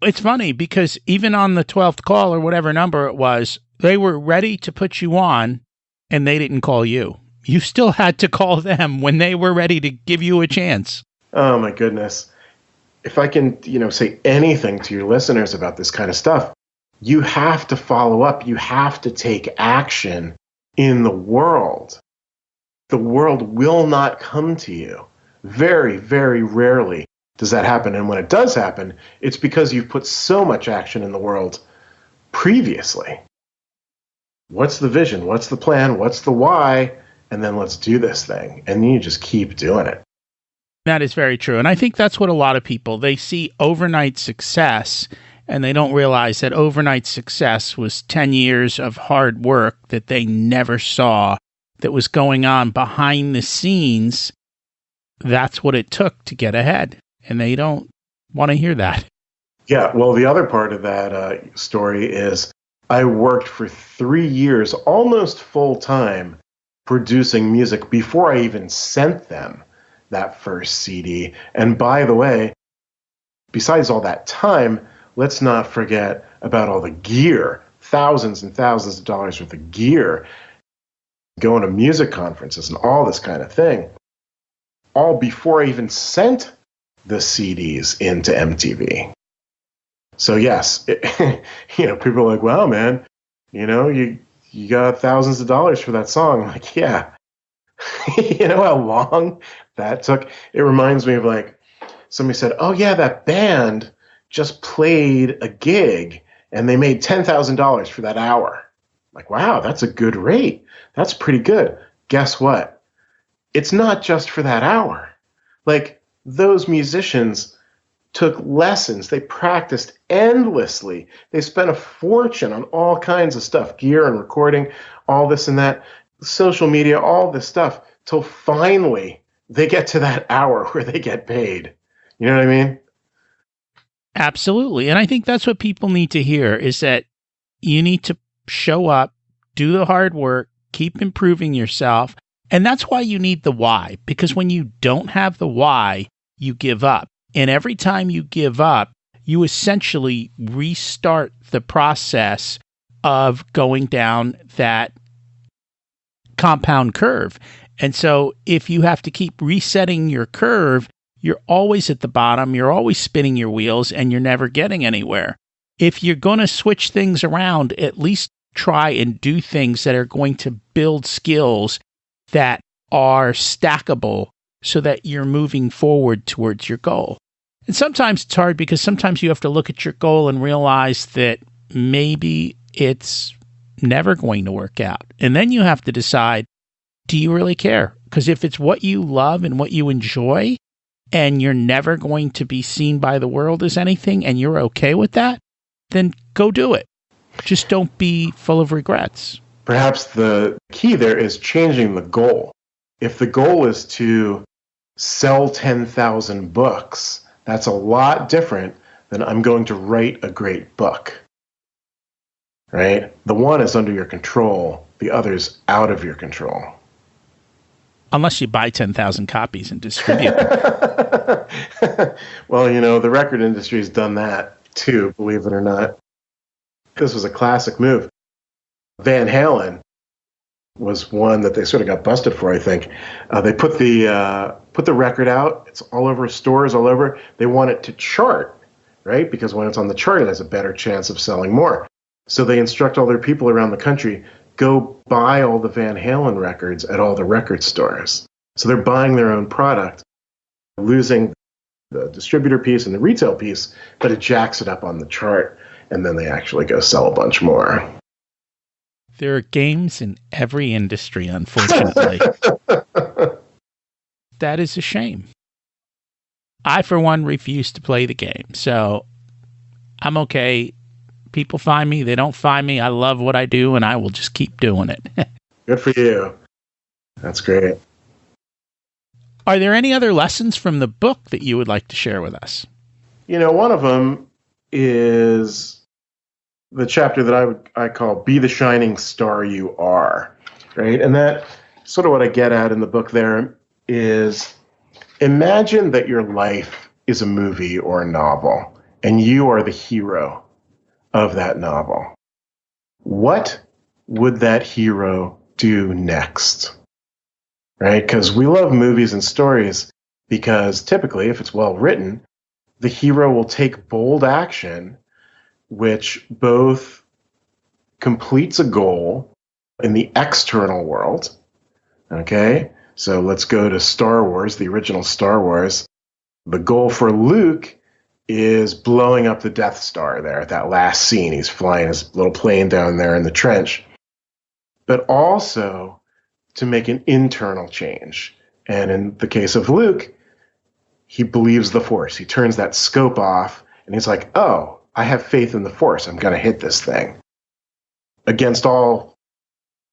It's funny because even on the 12th call or whatever number it was, they were ready to put you on and they didn't call you. You still had to call them when they were ready to give you a chance. Oh my goodness. If I can, say anything to your listeners about this kind of stuff, you have to follow up. You have to take action in the world. The world will not come to you. Very, very rarely does that happen. And when it does happen, it's because you've put so much action in the world previously. What's the vision? What's the plan? What's the why? And then let's do this thing. And then you just keep doing it. That is very true. And I think that's what a lot of people, they see overnight success and they don't realize that overnight success was 10 years of hard work that they never saw that was going on behind the scenes. That's what it took to get ahead. And they don't want to hear that. Yeah, well, the other part of that story is I worked for 3 years, almost full time, producing music before I even sent them that first CD. And by the way, besides all that time, let's not forget about all the gear, thousands and thousands of dollars worth of gear, going to music conferences and all this kind of thing, all before I even sent the CDs into MTV. So yes, people are like, wow, man, you got thousands of dollars for that song. I'm like, yeah. You know how long that took? It reminds me of like somebody said, oh yeah, that band just played a gig and they made $10,000 for that hour. Like, wow, that's a good rate. That's pretty good. Guess what? It's not just for that hour. Like, those musicians took lessons. They practiced endlessly. They spent a fortune on all kinds of stuff, gear and recording, all this and that, social media, all this stuff, till finally they get to that hour where they get paid. You know what I mean? Absolutely. And I think that's what people need to hear is that you need to show up, do the hard work, keep improving yourself. And that's why you need the why, because when you don't have the why, you give up. And every time you give up, you essentially restart the process of going down that compound curve. And so if you have to keep resetting your curve, you're always at the bottom, you're always spinning your wheels, and you're never getting anywhere. If you're going to switch things around, at least try and do things that are going to build skills that are stackable so that you're moving forward towards your goal. And sometimes it's hard because sometimes you have to look at your goal and realize that maybe it's never going to work out. And then you have to decide, do you really care? Because if it's what you love and what you enjoy, and you're never going to be seen by the world as anything, and you're okay with that, then go do it. Just don't be full of regrets. Perhaps the key there is changing the goal. If the goal is to sell 10,000 books, that's a lot different than I'm going to write a great book. Right? The one is under your control, the other's out of your control. Unless you buy 10,000 copies and distribute them. Well, the record industry has done that too, believe it or not. This was a classic move. Van Halen was one that they sort of got busted for, I think. They put the record out. It's all over stores, all over. They want it to chart, right? Because when it's on the chart, it has a better chance of selling more. So they instruct all their people around the country, go buy all the Van Halen records at all the record stores. So they're buying their own product. losing the distributor piece and the retail piece, but it jacks it up on the chart, and then they actually go sell a bunch more. There are games in every industry, unfortunately. That is a shame. I, for one, refuse to play the game, so I'm okay. People find me, they don't find me. I love what I do, and I will just keep doing it. Good for you. That's great. Are there any other lessons from the book that you would like to share with us? One of them is the chapter that I call "Be the Shining Star You Are," right? And that sort of what I get at in the book there is, imagine that your life is a movie or a novel, and you are the hero of that novel. What would that hero do next? Right? Because we love movies and stories because typically, if it's well written, the hero will take bold action, which both completes a goal in the external world. Okay? So let's go to Star Wars, the original Star Wars. The goal for Luke is blowing up the Death Star there at that last scene. He's flying his little plane down there in the trench. But also to make an internal change. And in the case of Luke, he believes the Force. He turns that scope off, and he's like, oh, I have faith in the Force. I'm going to hit this thing. Against all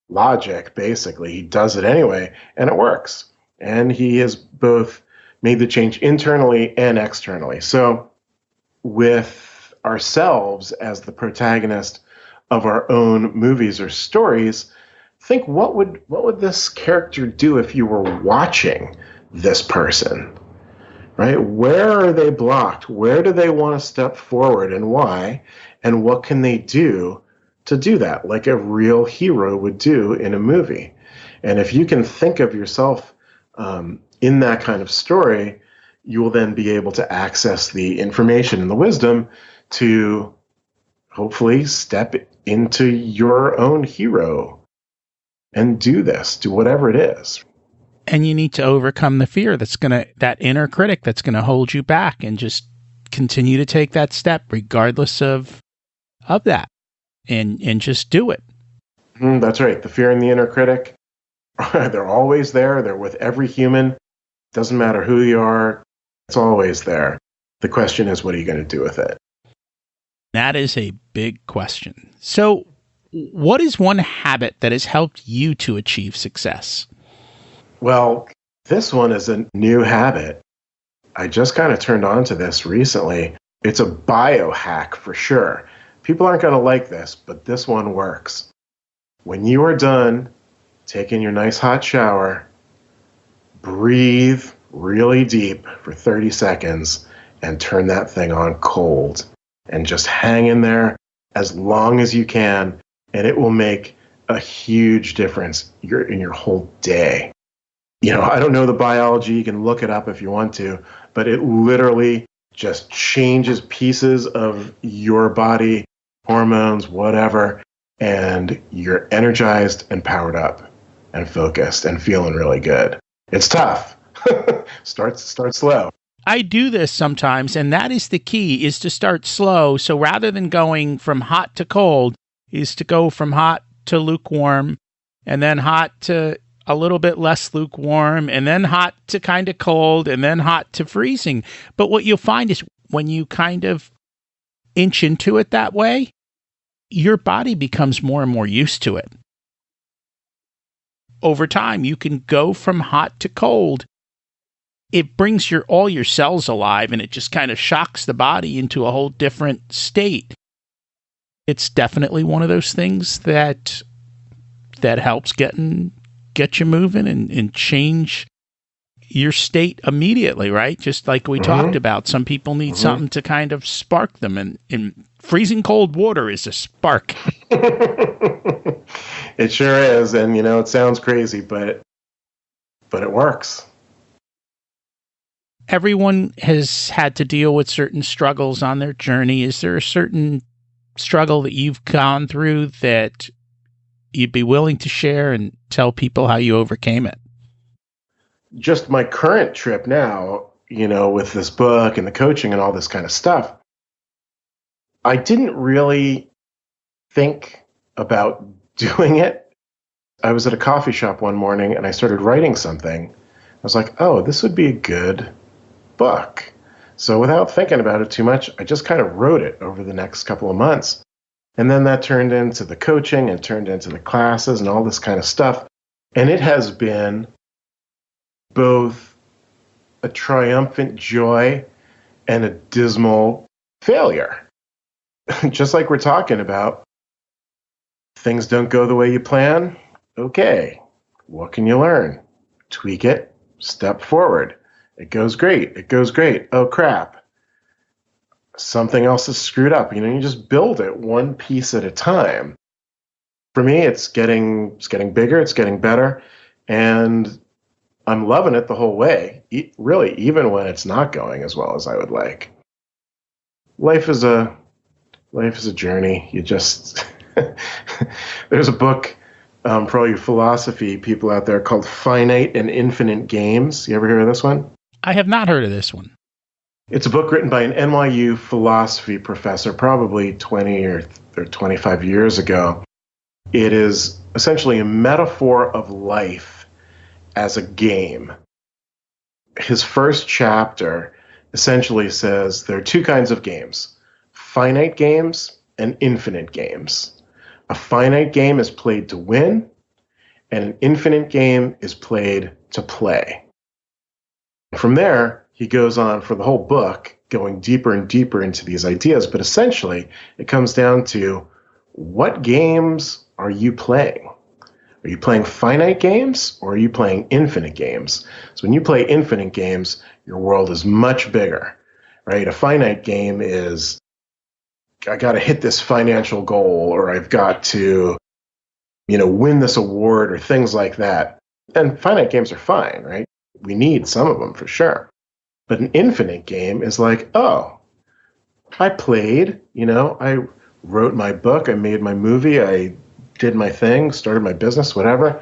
logic, basically, he does it anyway, and it works. And he has both made the change internally and externally. So with ourselves as the protagonist of our own movies or stories, think what would this character do if you were watching this person, right? Where are they blocked? Where do they want to step forward and why? And what can they do to do that, like a real hero would do in a movie? And if you can think of yourself in that kind of story, you will then be able to access the information and the wisdom to hopefully step into your own hero and do whatever it is. And you need to overcome the fear that inner critic that's going to hold you back, and just continue to take that step regardless of that, and just do it. That's right. The fear and the inner critic, they're always there. They're with every human. Doesn't matter who you are. It's always there. The question is, what are you going to do with it? That is a big question. So what is one habit that has helped you to achieve success? Well, this one is a new habit. I just kind of turned on to this recently. It's a biohack for sure. People aren't going to like this, but this one works. When you are done taking your nice hot shower, breathe really deep for 30 seconds and turn that thing on cold. And just hang in there as long as you can, and it will make a huge difference in your whole day. I don't know the biology. You can look it up if you want to, but it literally just changes pieces of your body, hormones, whatever, and you're energized and powered up and focused and feeling really good. It's tough. Start slow. I do this sometimes, and that is the key, is to start slow. So rather than going from hot to cold, is to go from hot to lukewarm, and then hot to a little bit less lukewarm, and then hot to kind of cold, and then hot to freezing. But what you'll find is when you kind of inch into it that way, your body becomes more and more used to it. Over time, you can go from hot to cold. It brings all your cells alive, and it just kind of shocks the body into a whole different state. It's definitely one of those things that helps get you moving and change your state immediately, right? Just like we talked about, some people need something to kind of spark them, and freezing cold water is a spark. It sure is, and it sounds crazy, but it works. Everyone has had to deal with certain struggles on their journey. Is there a certain struggle that you've gone through that you'd be willing to share and tell people how you overcame it? Just my current trip now, with this book and the coaching and all this kind of stuff, I didn't really think about doing it. I was at a coffee shop one morning and I started writing something. I was like, oh, this would be a good book. So without thinking about it too much, I just kind of wrote it over the next couple of months. And then that turned into the coaching and turned into the classes and all this kind of stuff. And it has been both a triumphant joy and a dismal failure. Just like we're talking about, things don't go the way you plan. Okay, what can you learn? Tweak it, step forward. It goes great. It goes great. Oh, crap. Something else is screwed up. You just build it one piece at a time. For me, it's getting bigger. It's getting better. And I'm loving it the whole way. Really, even when it's not going as well as I would like. Life is a journey. You just, there's a book for all you philosophy people out there called Finite and Infinite Games. You ever hear of this one? I have not heard of this one. It's a book written by an NYU philosophy professor, probably 20 or 25 years ago. It is essentially a metaphor of life as a game. His first chapter essentially says there are two kinds of games: finite games and infinite games. A finite game is played to win, and an infinite game is played to play. From there, he goes on for the whole book, going deeper and deeper into these ideas, but essentially it comes down to, what games are you playing? Are you playing finite games or are you playing infinite games? So when you play infinite games, your world is much bigger, right? A finite game is, I got to hit this financial goal, or I've got to, win this award, or things like that. And finite games are fine, right? We need some of them for sure. But an infinite game is like, oh, I played, I wrote my book, I made my movie, I did my thing, started my business, whatever,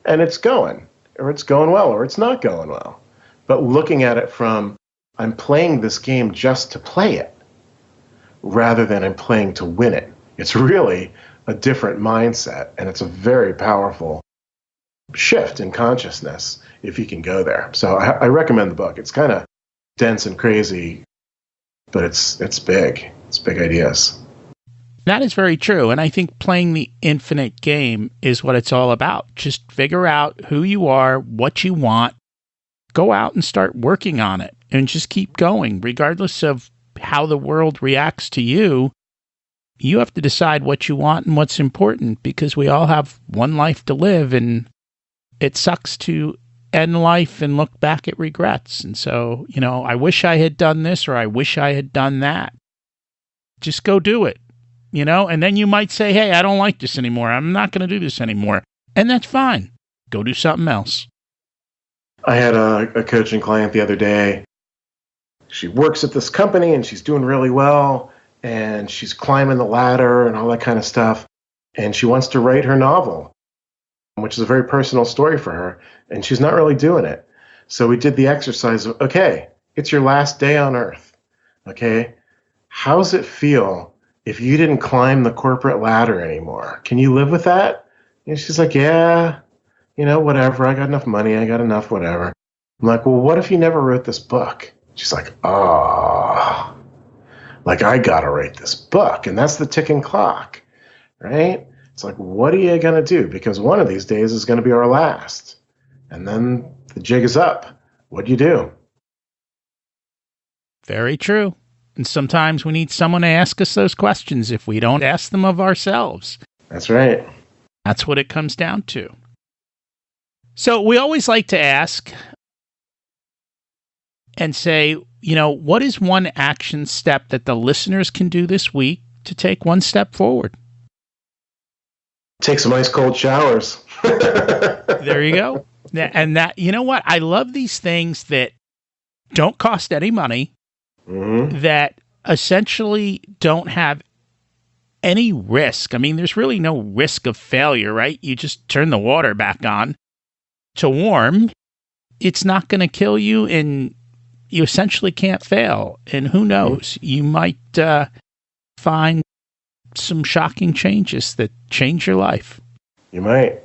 and it's going, or it's going well, or it's not going well. But looking at it from, I'm playing this game just to play it, rather than I'm playing to win it. It's really a different mindset, and it's a very powerful shift in consciousness if you can go there. So I recommend the book. It's kind of dense and crazy, but it's big. It's big ideas. That is very true. And I think playing the infinite game is what it's all about. Just figure out who you are, what you want, go out and start working on it, and just keep going. Regardless of how the world reacts to you, you have to decide what you want and what's important, because we all have one life to live, and it sucks to end life and look back at regrets. And so, I wish I had done this, or I wish I had done that. Just go do it, and then you might say, hey, I don't like this anymore. I'm not going to do this anymore. And that's fine. Go do something else. I had a coaching client the other day. She works at this company and she's doing really well, and she's climbing the ladder and all that kind of stuff. And she wants to write her novel, which is a very personal story for her, and she's not really doing it. So we did the exercise of, okay, it's your last day on earth. Okay, how's it feel if you didn't climb the corporate ladder anymore? Can you live with that? And she's like, yeah, whatever. I got enough money. I got enough, whatever. I'm like, well, what if you never wrote this book? She's like, oh, like I got to write this book. And that's the ticking clock, right? It's like, what are you going to do? Because one of these days is going to be our last. And then the jig is up. What do you do? Very true. And sometimes we need someone to ask us those questions if we don't ask them of ourselves. That's right. That's what it comes down to. So we always like to ask and say, what is one action step that the listeners can do this week to take one step forward? Take some ice cold showers. There you go. And that, what? I love these things that don't cost any money, that essentially don't have any risk. I mean, there's really no risk of failure, right? You just turn the water back on to warm. It's not going to kill you, and you essentially can't fail. And who knows, you might find some shocking changes that change your life. You might.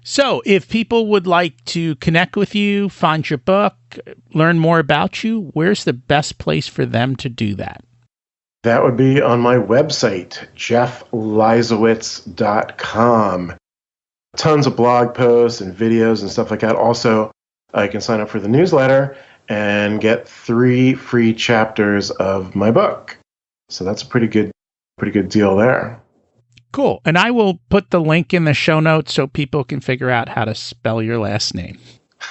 So if people would like to connect with you, find your book, learn more about you, where's the best place for them to do that? That would be on my website, jeffleisawitz.com. Tons of blog posts and videos and stuff like that. Also, I can sign up for the newsletter and get 3 free chapters of my book. So that's a pretty good deal there. Cool. And I will put the link in the show notes so people can figure out how to spell your last name.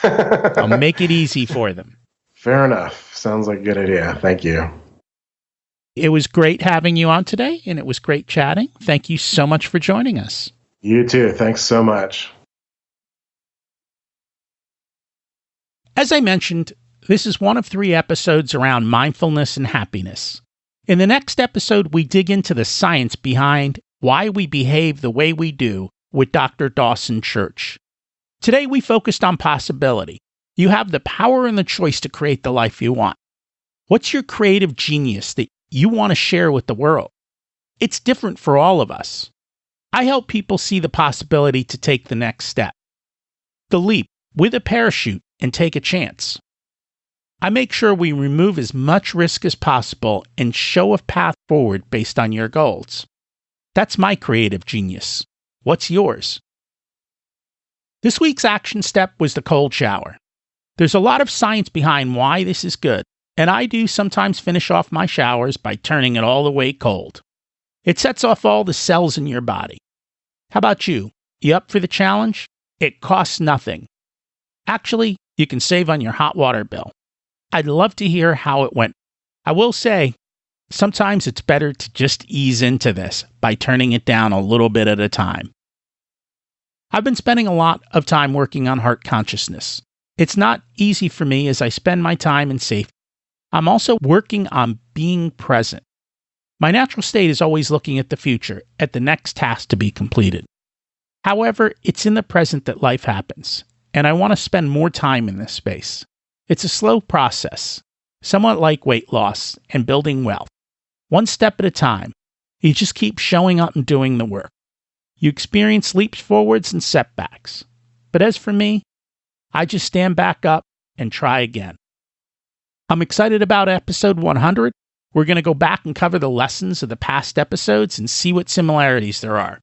I'll make it easy for them. Fair enough. Sounds like a good idea. Thank you. It was great having you on today, and it was great chatting. Thank you so much for joining us. You too. Thanks so much. As I mentioned, this is one of 3 episodes around mindfulness and happiness. In the next episode, we dig into the science behind why we behave the way we do with Dr. Dawson Church. Today, we focused on possibility. You have the power and the choice to create the life you want. What's your creative genius that you want to share with the world? It's different for all of us. I help people see the possibility to take the next step, the leap with a parachute, and take a chance. I make sure we remove as much risk as possible and show a path forward based on your goals. That's my creative genius. What's yours? This week's action step was the cold shower. There's a lot of science behind why this is good, and I do sometimes finish off my showers by turning it all the way cold. It sets off all the cells in your body. How about you? You up for the challenge? It costs nothing. Actually, you can save on your hot water bill. I'd love to hear how it went. I will say, sometimes it's better to just ease into this by turning it down a little bit at a time. I've been spending a lot of time working on heart consciousness. It's not easy for me as I spend my time in safety. I'm also working on being present. My natural state is always looking at the future, at the next task to be completed. However, it's in the present that life happens, and I want to spend more time in this space. It's a slow process, somewhat like weight loss and building wealth. One step at a time, you just keep showing up and doing the work. You experience leaps forwards and setbacks. But as for me, I just stand back up and try again. I'm excited about episode 100. We're going to go back and cover the lessons of the past episodes and see what similarities there are.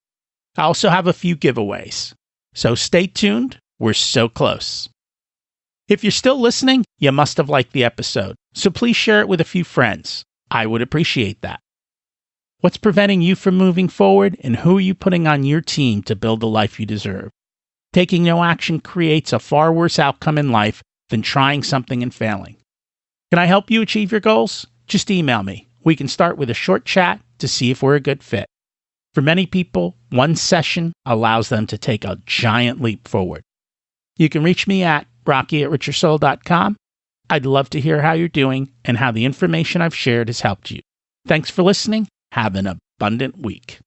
I also have a few giveaways. So stay tuned. We're so close. If you're still listening, you must have liked the episode. So please share it with a few friends. I would appreciate that. What's preventing you from moving forward, and who are you putting on your team to build the life you deserve? Taking no action creates a far worse outcome in life than trying something and failing. Can I help you achieve your goals? Just email me. We can start with a short chat to see if we're a good fit. For many people, one session allows them to take a giant leap forward. You can reach me at rocky@richyoursoul.com. I'd love to hear how you're doing and how the information I've shared has helped you. Thanks for listening. Have an abundant week.